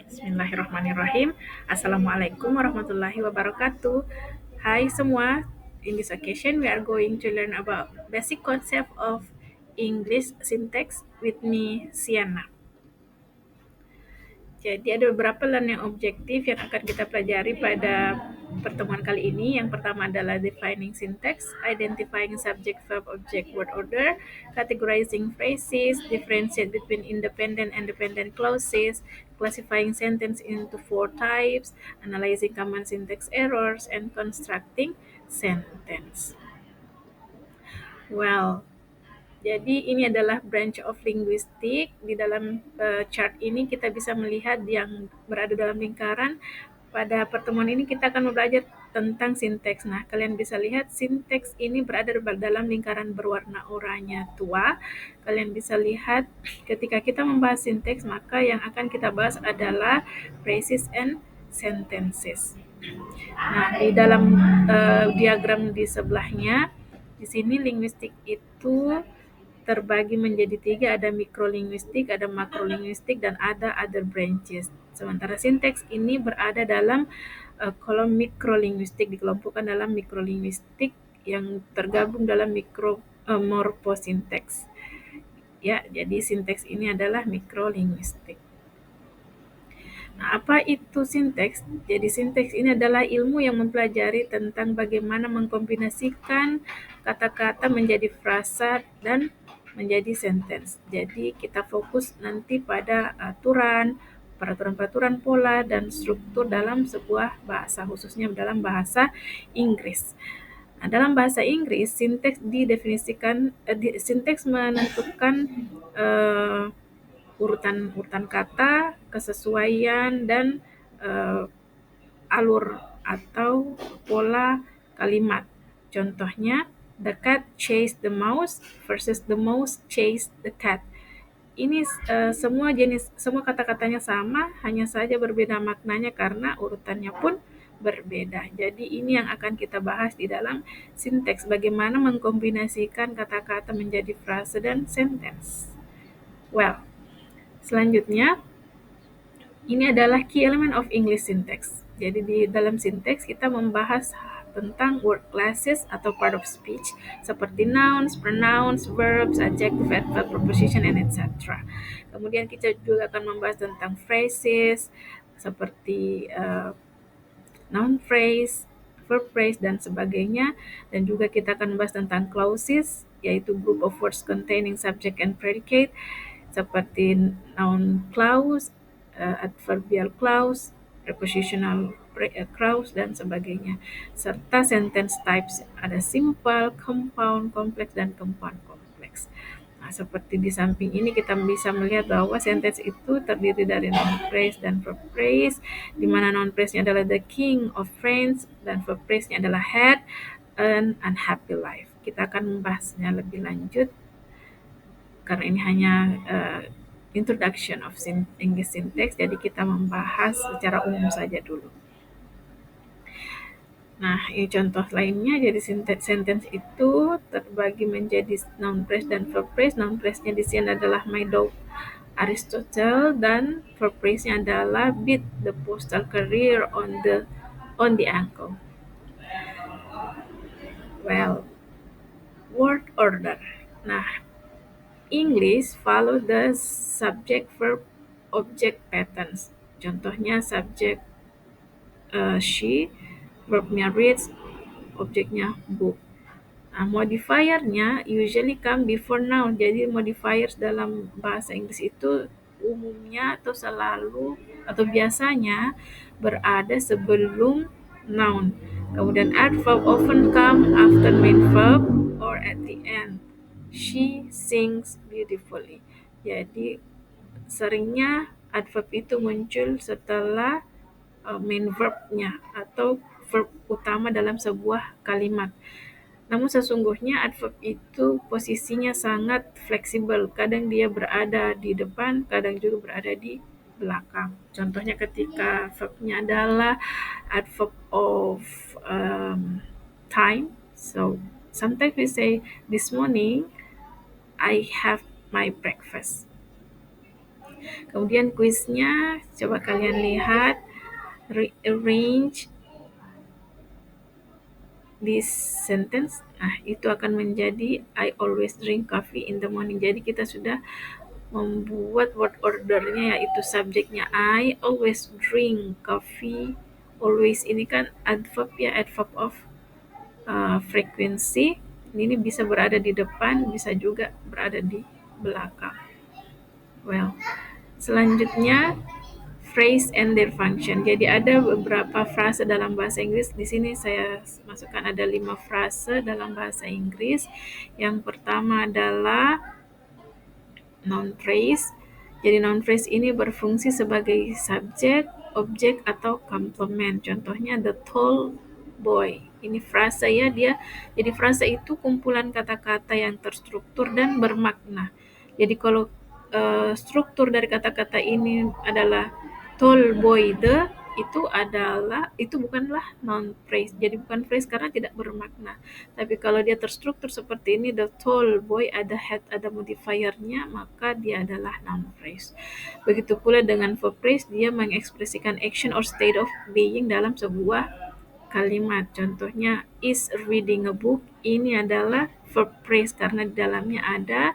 Bismillahirrahmanirrahim. Assalamualaikum warahmatullahi wabarakatuh. Hai semua. In this occasion, we are going to learn about basic concept of English syntax with me, Siana. Jadi ada beberapa learning objektif yang akan kita pelajari pada pertemuan kali ini. Yang pertama adalah defining syntax, identifying subject, verb, object, word order, categorizing phrases, differentiate between independent and dependent clauses, classifying sentence into four types, analyzing common syntax errors, and constructing sentence. Well, jadi ini adalah branch of linguistic. Di dalam chart ini kita bisa melihat yang berada dalam lingkaran. Pada pertemuan ini kita akan belajar tentang sinteks. Nah, kalian bisa lihat sinteks ini berada dalam lingkaran berwarna oranye tua. Kalian bisa lihat ketika kita membahas sinteks, maka yang akan kita bahas adalah phrases and sentences. Nah, di dalam diagram di sebelahnya, di sini linguistik itu terbagi menjadi tiga, ada mikrolinguistik, ada makrolinguistik, dan ada other branches. Sementara sinteks ini berada dalam kolom mikrolinguistik, dikelompokkan dalam mikrolinguistik yang tergabung dalam morphosinteks. Ya, jadi sinteks ini adalah mikrolinguistik. Nah, apa itu sinteks? Jadi sinteks ini adalah ilmu yang mempelajari tentang bagaimana mengkombinasikan kata-kata menjadi frasa dan menjadi sentence. Jadi kita fokus nanti pada aturan, peraturan-peraturan pola dan struktur dalam sebuah bahasa, khususnya dalam bahasa Inggris. Nah, dalam bahasa Inggris, sinteks didefinisikan, sinteks menentukan eh, urutan kata, kesesuaian, dan alur atau pola kalimat. Contohnya, the cat chased the mouse versus the mouse chased the cat. Ini semua kata-katanya sama, hanya saja berbeda maknanya karena urutannya pun berbeda. Jadi ini yang akan kita bahas di dalam sinteks, bagaimana mengkombinasikan kata-kata menjadi frase dan sentence. Well, selanjutnya ini adalah key element of English syntax. Jadi di dalam sinteks kita membahas tentang word classes atau part of speech seperti nouns, pronouns, verbs, adjective, adverb, preposition, and etc. Kemudian kita juga akan membahas tentang phrases seperti noun phrase, verb phrase, dan sebagainya. Dan juga kita akan membahas tentang clauses, yaitu group of words containing subject and predicate seperti noun clause, adverbial clause, prepositional clause, dan sebagainya. Serta sentence types, ada simple, compound, complex, dan compound complex. Nah, seperti di samping ini kita bisa melihat bahwa sentence itu terdiri dari noun phrase dan verb phrase, di mana noun phrase-nya adalah the king of friends dan verb phrase-nya adalah had an unhappy life. Kita akan membahasnya lebih lanjut karena ini hanya introduction of English syntax, jadi kita membahas secara umum saja dulu. Nah, ini contoh lainnya, jadi sentence itu terbagi menjadi noun phrase dan verb phrase. Noun phrase-nya di sini adalah my dog Aristotle, dan verb phrase-nya adalah beat the postal carrier on the ankle. Well, word order. Nah, English follow the subject verb object patterns. Contohnya subject she, verbnya reads, objeknya book. Nah, modifiernya usually come before noun. Jadi modifiers dalam bahasa Inggris itu umumnya atau selalu atau biasanya berada sebelum noun. Kemudian adverb often come after main verb or at the end. She sings beautifully. Jadi seringnya adverb itu muncul setelah main verbnya atau verb utama dalam sebuah kalimat. Namun sesungguhnya adverb itu posisinya sangat fleksibel. Kadang dia berada di depan, kadang juga berada di belakang. Contohnya ketika verbnya adalah adverb of time. So sometimes we say, this morning I have my breakfast. Kemudian kuisnya, coba kalian lihat, rearrange this sentence. Nah, itu akan menjadi I always drink coffee in the morning. Jadi kita sudah membuat word ordernya, yaitu subjeknya I always drink coffee. Always ini kan adverb ya, adverb of frequency. Ini bisa berada di depan, bisa juga berada di belakang. Well, selanjutnya phrase and their function. Jadi ada beberapa frase dalam bahasa Inggris. Di sini saya masukkan ada 5 frase dalam bahasa Inggris. Yang pertama adalah noun phrase. Jadi noun phrase ini berfungsi sebagai subjek, objek, atau komplement. Contohnya the tall boy. Ini frase ya, dia. Jadi frase itu kumpulan kata-kata yang terstruktur dan bermakna. Jadi kalau struktur dari kata-kata ini adalah tall boy the, itu bukanlah noun phrase. Jadi bukan phrase karena tidak bermakna. Tapi kalau dia terstruktur seperti ini, the tall boy ada head, ada modifiernya, maka dia adalah noun phrase. Begitu pula dengan verb phrase, dia mengekspresikan action or state of being dalam sebuah kalimat. Contohnya is reading a book, ini adalah verb phrase karena di dalamnya ada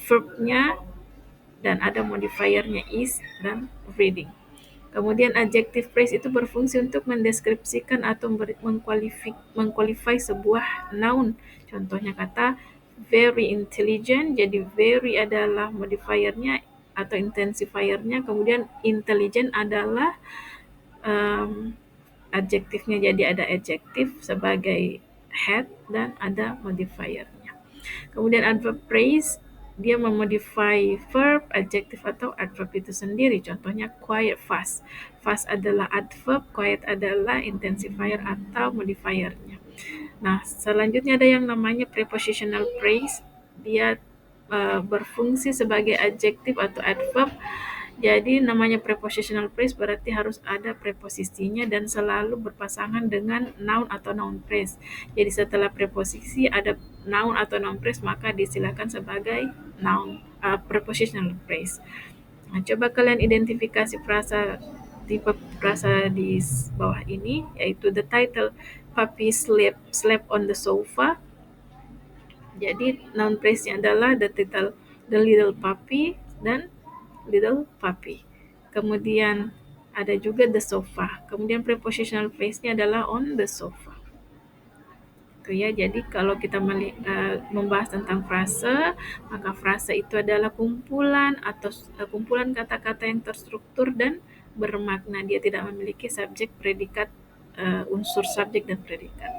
verbnya dan ada modifiernya is dan reading. Kemudian adjective phrase itu berfungsi untuk mendeskripsikan atau mengqualify sebuah noun. Contohnya kata very intelligent, jadi very adalah modifiernya atau intensifiernya, kemudian intelligent adalah adjektifnya, jadi ada adjektif sebagai head dan ada modifiernya. Kemudian adverb phrase, dia memodify verb, adjektif, atau adverb itu sendiri. Contohnya quiet, fast. Fast adalah adverb, quiet adalah intensifier atau modifiernya. Nah, selanjutnya ada yang namanya prepositional phrase. Dia berfungsi sebagai adjektif atau adverb. Jadi namanya prepositional phrase berarti harus ada preposisinya dan selalu berpasangan dengan noun atau noun phrase. Jadi setelah preposisi ada noun atau noun phrase, maka disilakan sebagai noun prepositional phrase. Nah, coba kalian identifikasi tipe frasa di bawah ini, yaitu the title puppy slept on the sofa. Jadi noun phrase-nya adalah the title, the little puppy, dan little puppy. Kemudian ada juga the sofa. Kemudian prepositional phrase-nya adalah on the sofa. Itu ya. Jadi kalau kita membahas tentang frase, maka frase itu adalah kumpulan atau kumpulan kata-kata yang terstruktur dan bermakna. Dia tidak memiliki subjek, predikat, unsur subjek dan predikat.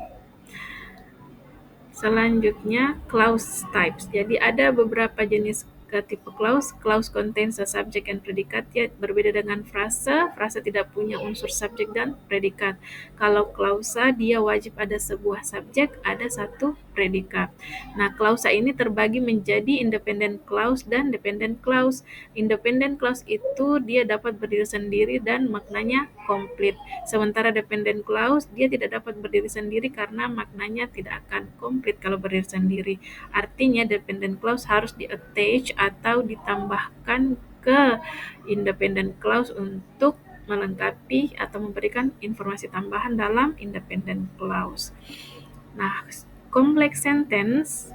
Selanjutnya clause types. Jadi ada beberapa jenis tipe clause. Clause contains a subject and predicate, ya berbeda dengan frase. Frase tidak punya unsur subjek dan predikat. Kalau klausa dia wajib ada sebuah subjek, ada satu predikat. Nah, klausa ini terbagi menjadi independent clause dan dependent clause. Independent clause itu dia dapat berdiri sendiri dan maknanya komplit. Sementara dependent clause dia tidak dapat berdiri sendiri karena maknanya tidak akan komplit kalau berdiri sendiri. Artinya dependent clause harus di-attach atau ditambahkan ke independent clause untuk melengkapi atau memberikan informasi tambahan dalam independent clause. Nah, complex sentence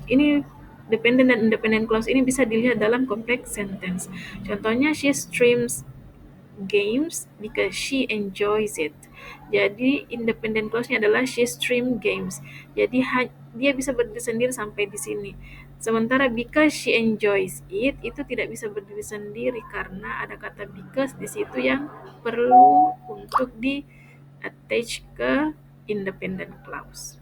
ini dependent dan independent clause ini bisa dilihat dalam complex sentence. Contohnya she streams games because she enjoys it. Jadi independent clause-nya adalah she stream games. Jadi dia bisa berdiri sendiri sampai di sini. Sementara because she enjoys it itu tidak bisa berdiri sendiri karena ada kata because di situ yang perlu untuk di attach ke independent clause.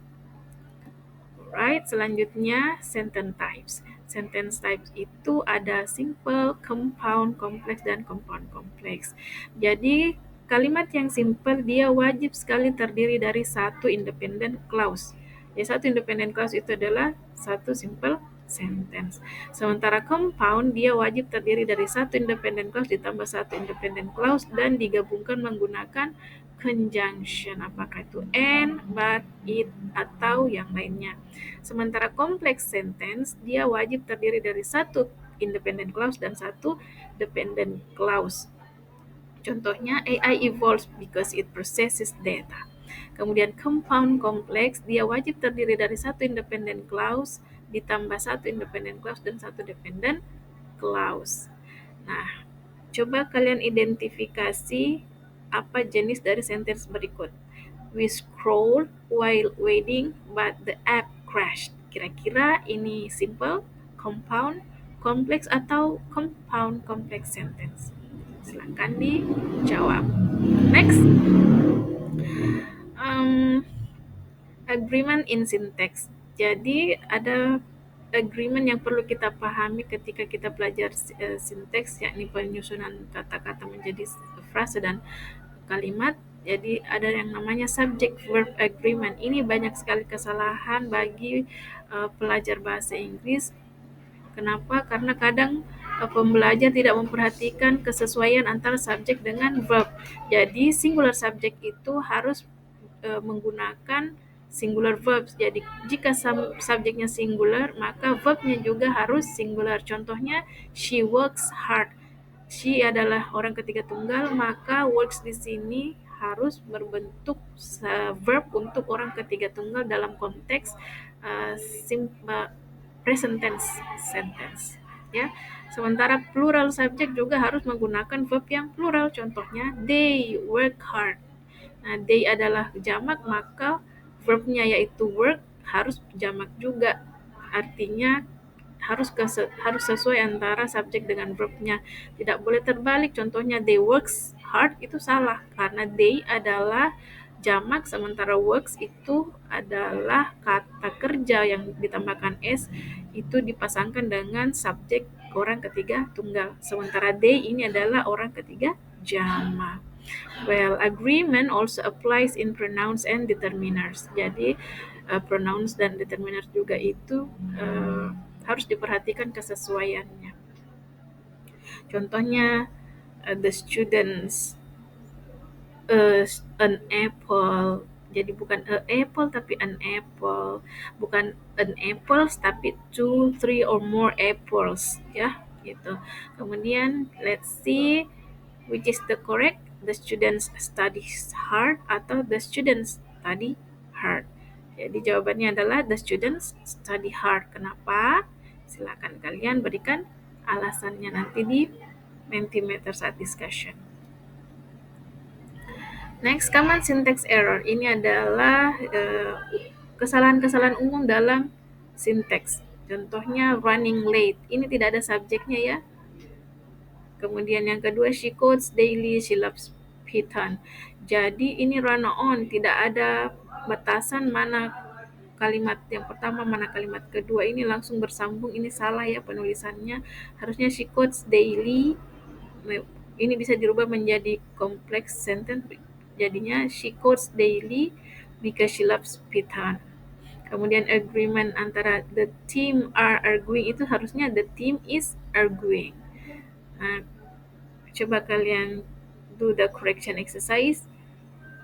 Alright, selanjutnya sentence types. Sentence types itu ada simple, compound, complex, dan compound complex. Jadi kalimat yang simple dia wajib sekali terdiri dari satu independent clause. Jadi satu independent clause itu adalah satu simple sentence. Sementara compound dia wajib terdiri dari satu independent clause ditambah satu independent clause dan digabungkan menggunakan conjunction, apakah itu and, but, it, atau yang lainnya. Sementara complex sentence dia wajib terdiri dari satu independent clause dan satu dependent clause. Contohnya AI evolves because it processes data. Kemudian compound complex, dia wajib terdiri dari satu independent clause ditambah satu independent clause dan satu dependent clause. Nah, coba kalian identifikasi apa jenis dari sentence berikut. We scrolled while waiting, but the app crashed. Kira-kira ini simple, compound, complex, atau compound complex sentence? Silakan dijawab. Next, um, agreement in syntax. Jadi ada agreement yang perlu kita pahami ketika kita belajar sinteks, yakni penyusunan kata-kata menjadi frase dan kalimat. Jadi ada yang namanya subject verb agreement. Ini banyak sekali kesalahan bagi pelajar bahasa Inggris. Kenapa? Karena kadang pembelajar tidak memperhatikan kesesuaian antara subjek dengan verb. Jadi singular subject itu harus menggunakan singular verbs. Jadi jika subjeknya singular, maka verbnya juga harus singular. Contohnya, she works hard. She adalah orang ketiga tunggal, maka works di sini harus berbentuk verb untuk orang ketiga tunggal dalam konteks uh, present tense sentence. Ya, sementara plural subject juga harus menggunakan verb yang plural. Contohnya, they work hard. Nah, they adalah jamak, maka verbnya yaitu work harus jamak juga. Artinya harus sesuai antara subjek dengan verbnya. Tidak boleh terbalik. Contohnya they works hard itu salah karena they adalah jamak sementara works itu adalah kata kerja yang ditambahkan s itu dipasangkan dengan subjek orang ketiga tunggal. Sementara they ini adalah orang ketiga jamak. Well, agreement also applies in pronouns and determiners. Jadi pronouns dan determiners juga itu harus diperhatikan kesesuaiannya. Contohnya, the students an apple. Jadi bukan a apple tapi an apple. Bukan an apples tapi 2, 3 or more apples, ya, gitu. Kemudian let's see which is the correct. The students study hard atau the students study hard. Jadi jawabannya adalah the students study hard. Kenapa? Silakan kalian berikan alasannya nanti di Mentimeter saat discussion. Next, common syntax error. Ini adalah kesalahan-kesalahan umum dalam sinteks. Contohnya running late. Ini tidak ada subjeknya ya. Kemudian yang kedua, she codes daily, she loves Python. Jadi ini run on, tidak ada batasan mana kalimat yang pertama, mana kalimat kedua. Ini langsung bersambung, ini salah ya penulisannya. Harusnya she codes daily. Ini bisa dirubah menjadi complex sentence. Jadinya she codes daily because she loves Python. Kemudian agreement antara the team are arguing itu harusnya the team is arguing. Nah, coba kalian do the correction exercise.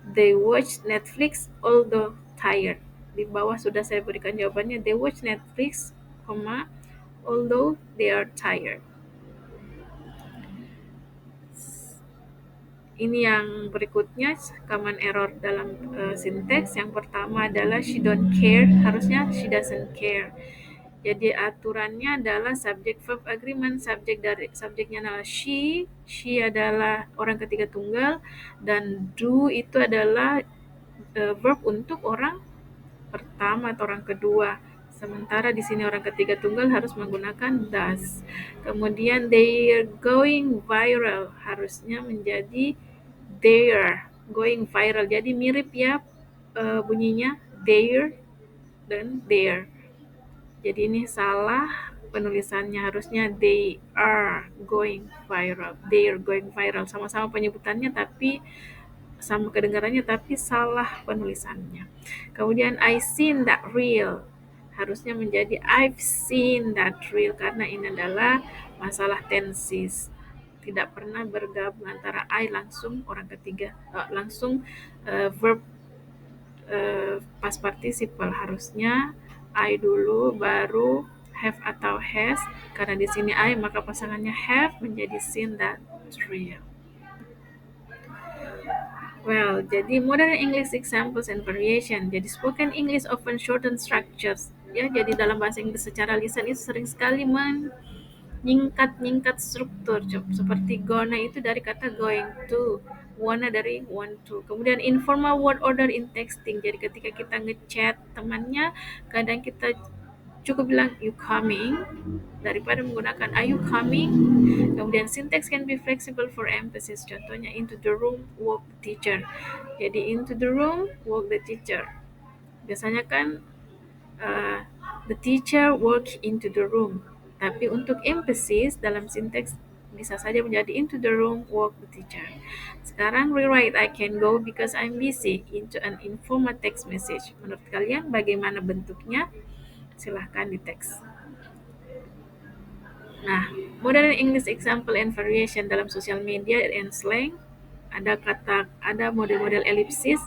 They watch Netflix although tired. Di bawah sudah saya berikan jawabannya. They watch Netflix, although they are tired. Ini yang berikutnya, common error dalam sinteks. Yang pertama adalah she don't care, harusnya she doesn't care. Jadi aturannya adalah subject verb agreement. Subjeknya adalah she adalah orang ketiga tunggal, dan do itu adalah verb untuk orang pertama atau orang kedua. Sementara di sini orang ketiga tunggal harus menggunakan does. Kemudian they're going viral harusnya menjadi they're going viral. Jadi mirip ya bunyinya they're dan there. Jadi ini salah penulisannya, harusnya they are going viral. They're going viral. Sama-sama penyebutannya tapi sama kedengarannya tapi salah penulisannya. Kemudian I seen that reel harusnya menjadi I've seen that reel karena ini adalah masalah tenses. Tidak pernah bergabung antara I langsung orang ketiga langsung verb past participle, harusnya I dulu baru have atau has. Karena di sini I maka pasangannya have menjadi seen dan real. Well, jadi modern English examples and variation. Jadi spoken English often shorten structures. Ya, jadi dalam bahasa Inggris secara lisan itu sering sekali menyingkat-nyingkat struktur. Seperti gonna itu dari kata going to, wanna dari want to. Kemudian informal word order in texting. Jadi ketika kita ngechat temannya, kadang kita cukup bilang you coming daripada menggunakan are you coming. Kemudian syntax can be flexible for emphasis. Contohnya into the room walk the teacher. Jadi into the room walk the teacher. Biasanya kan uh, the teacher walk into the room. Tapi untuk emphasis dalam syntax bisa saja menjadi into the room walk the teacher. Sekarang rewrite I can go because I'm busy into an informal text message. Menurut kalian bagaimana bentuknya? Silahkan di teks. Nah, modern English example and variation dalam social media and slang ada model-model elipsis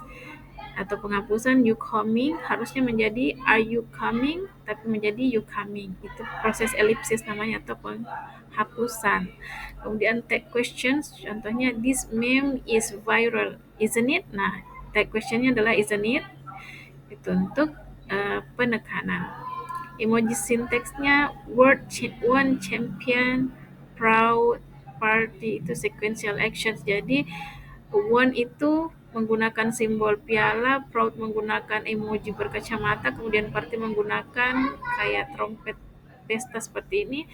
atau penghapusan you coming harusnya menjadi are you coming tapi menjadi you coming. Itu proses elipsis namanya atau penghapusan. Kemudian tag questions contohnya this meme is viral isn't it? Nah, tag questionnya adalah isn't it? Itu untuk penekanan. Emoji sintaksnya one champion, proud, party itu sequential actions. Jadi one itu menggunakan simbol piala, proud menggunakan emoji berkacamata, kemudian party menggunakan kayak trompet pesta seperti ini.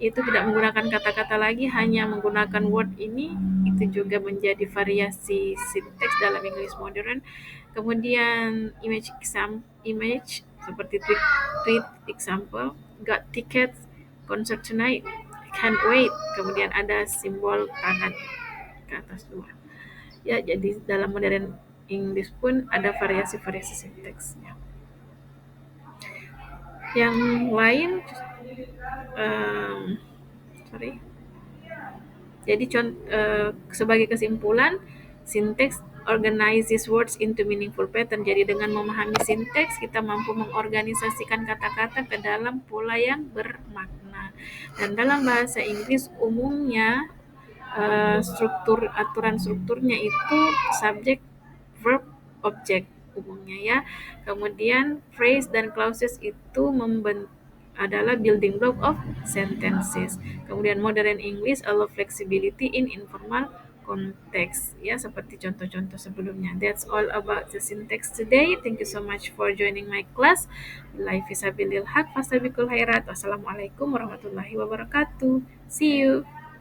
Itu tidak menggunakan kata-kata lagi, hanya menggunakan word ini. Itu juga menjadi variasi sintaks dalam English modern. Kemudian image seperti tweet example, got tickets concert tonight, can't wait. Kemudian ada simbol tangan ke atas dua. Ya, jadi dalam modern English pun ada variasi-variasi sintaksnya. Yang lain, sorry. Jadi sebagai kesimpulan, syntax organizes words into meaningful pattern. Jadi dengan memahami sinteks, kita mampu mengorganisasikan kata-kata ke dalam pola yang bermakna. Dan dalam bahasa Inggris umumnya aturan strukturnya itu subject, verb, object umumnya ya. Kemudian phrase dan clauses itu adalah building block of sentences. Kemudian modern English allow flexibility in informal context ya, seperti contoh-contoh sebelumnya. That's all about the syntax today. Thank you so much for joining my class. Billahi fisabilil haq fastabiqul khairat. Wassalamualaikum warahmatullahi wabarakatuh. See you.